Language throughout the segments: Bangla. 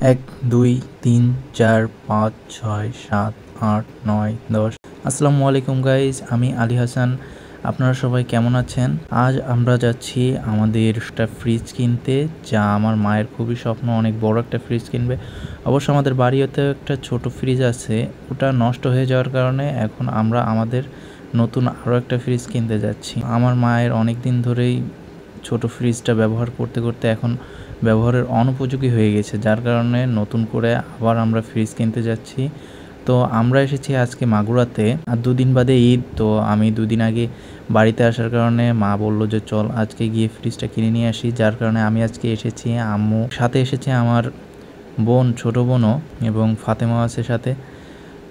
এক, ২, ৩, ৪, ৫, ৬, ৭, ৮, ৯, ১০। আসসালামু আলাইকুম গাইজ, আমি আলী হাসান। আপনারা সবাই কেমন আছেন? আজ আমরা যাচ্ছি আমাদের একটা ফ্রিজ কিনতে, যা আমার মায়ের খুবই স্বপ্ন, অনেক বড় একটা ফ্রিজ কিনবে। অবশ্য আমাদের বাড়িতেও একটা ছোট ফ্রিজ আছে, ওটা নষ্ট হয়ে যাওয়ার কারণে এখন আমরা আমাদের নতুন আরও একটা ফ্রিজ কিনতে যাচ্ছি। আমার মায়ের অনেক দিন ধরেই ছোট ফ্রিজটা ব্যবহার করতে করতে এখন ব্যবহারের অনুপযোগী হয়ে গেছে, যার কারণে নতুন করে আবার আমরা ফ্রিজ কিনতে যাচ্ছি। তো আমরা এসেছি আজকে মাগুরাতে, আর দুদিন বাদে ঈদ। তো আমি দুদিন আগে বাড়িতে আসার কারণে মা বললো যে চল আজকে গিয়ে ফ্রিজটা কিনে নিয়ে আসি, যার কারণে আমি আজকে এসেছি। আম্মু সাথে এসেছে, আমার বোন, ছোট বোনও, এবং ফাতেমা আছে সাথে।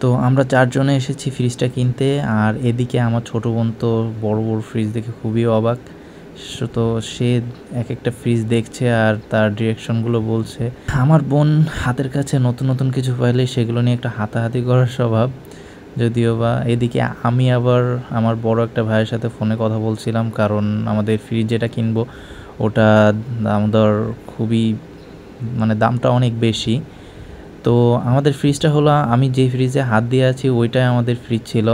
তো আমরা চারজনে এসেছি ফ্রিজটা কিনতে। আর এদিকে আমার ছোট বোন তো বড় বড় ফ্রিজ দেখে খুবই অবাক। তো সে এক একটা ফ্রিজ দেখছে আর তার ডিরেকশনগুলো বলছে। আমার বোন হাতের কাছে নতুন নতুন কিছু পাইলে সেগুলো নিয়ে একটা হাতাহাতি করার স্বভাব, যদিও বা। এদিকে আমি আবার আমার বড় একটা ভাইয়ের সাথে ফোনে কথা বলছিলাম, কারণ আমাদের ফ্রিজ যেটা কিনবো ওটা দাম দর খুবই, মানে দামটা অনেক বেশি। তো আমাদের ফ্রিজটা হলো, আমি যে ফ্রিজে হাত দিয়ে আছি ওইটাই আমাদের ফ্রিজ ছিল।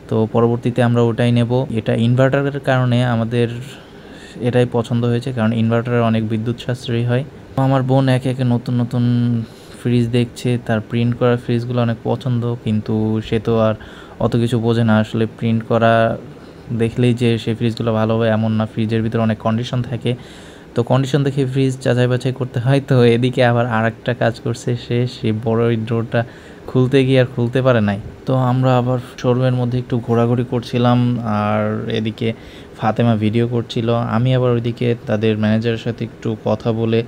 তো পরবর্তীতে আমরা ওটাই নেব। এটা ইনভার্টারের কারণে আমাদের এটাই পছন্দ হয়েছে, কারণ ইনভার্টারের অনেক বিদ্যুৎ সাশ্রয়ী হয়। আমার বোন একে একে নতুন নতুন ফ্রিজ দেখছে, তার প্রিন্ট করা ফ্রিজগুলো অনেক পছন্দ, কিন্তু সে তো আর অত কিছু বোঝে না। আসলে প্রিন্ট করা দেখলেই যে সেই ফ্রিজগুলো ভালো হবে এমন না, ফ্রিজের ভিতরে অনেক কন্ডিশন থাকে। তো কন্ডিশন দেখে ফ্রিজ যাচাই বাছাই করতে হয়। তো এদিকে আবার আর একটা কাজ করছে সে বড় ওই ডোরটা খুলতে গিয়ে আর খুলতে পারে নাই। তো আমরা আবার শোরুমের মধ্যে একটু ঘোরাঘুরি করছিলাম, আর এদিকে ফাতেমা ভিডিও করছিল। আমি আবার ওইদিকে তাদের ম্যানেজারের সাথে একটু কথা বলে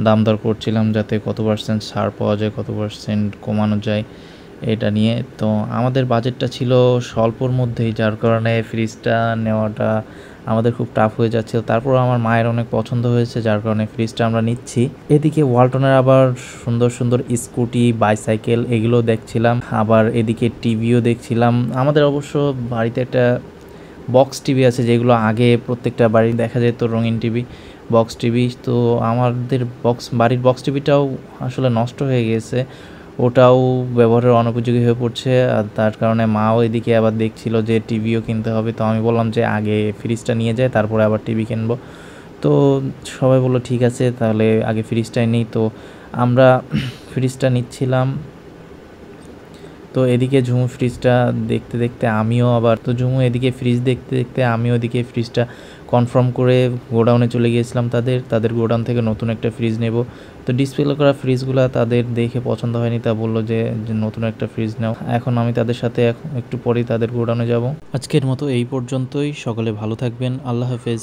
দাম দর করছিলাম, যাতে কত পার্সেন্ট ছাড় পাওয়া যায়, কত পার্সেন্ট কমানো যায় এটা নিয়ে। তো আমাদের বাজেটটা ছিল স্বল্পর মধ্যেই, যার কারণে ফ্রিজটা নেওয়াটা আমাদের খুব টাফ হয়ে যাচ্ছিল। তারপর আমার মায়ের অনেক পছন্দ হয়েছে, যার কারণে ফ্রিজটা আমরা নিচ্ছি। এদিকে ওয়ালটনের আবার সুন্দর সুন্দর স্কুটি, বাইসাইকেল এগুলো দেখছিলাম, আবার এদিকে টিভিও দেখছিলাম। আমাদের অবশ্য বাড়িতে একটা বক্স টিভি আছে, যেগুলো আগে প্রত্যেকটা বাড়ি দেখা যেত, রঙিন টিভি, বক্স টিভি। তো আমাদের বাড়ির বক্স টিভিটাও আসলে নষ্ট হয়ে গেছে, ওটাও ব্যবহারের অনুপযোগী হয়ে পড়ছে। আর তার কারণে মাও এদিকে আবার দেখছিল যে টিভিও কিনতে হবে। তো আমি বললাম যে আগে ফ্রিজটা নিয়ে যায়, তারপরে আবার টিভি কিনবো। তো সবাই বললো ঠিক আছে, তাহলে আগে ফ্রিজটাই নিই। তো আমরা ফ্রিজটা নিচ্ছিলাম। তো এদিকে ঝুমু ফ্রিজটা দেখতে দেখতে আমিও আবার, তো ঝুমু এদিকে ফ্রিজ দেখতে দেখতে আমিও ওদিকে ফ্রিজটা কনফার্ম করে গোডাউনে চলে গিয়েছিলাম। তাদের গোডাউন থেকে নতুন একটা ফ্রিজ নেব। তো ডিসপ্লে করা ফ্রিজগুলো তাদের দেখে পছন্দ হয়নি, তা বললো যে নতুন একটা ফ্রিজ নাও। এখন আমি তাদের সাথে একটু পরেই তাদের গোডাউনে যাব। আজকের মতো এই পর্যন্তই। সকলে ভালো থাকবেন। আল্লাহ হাফেজ।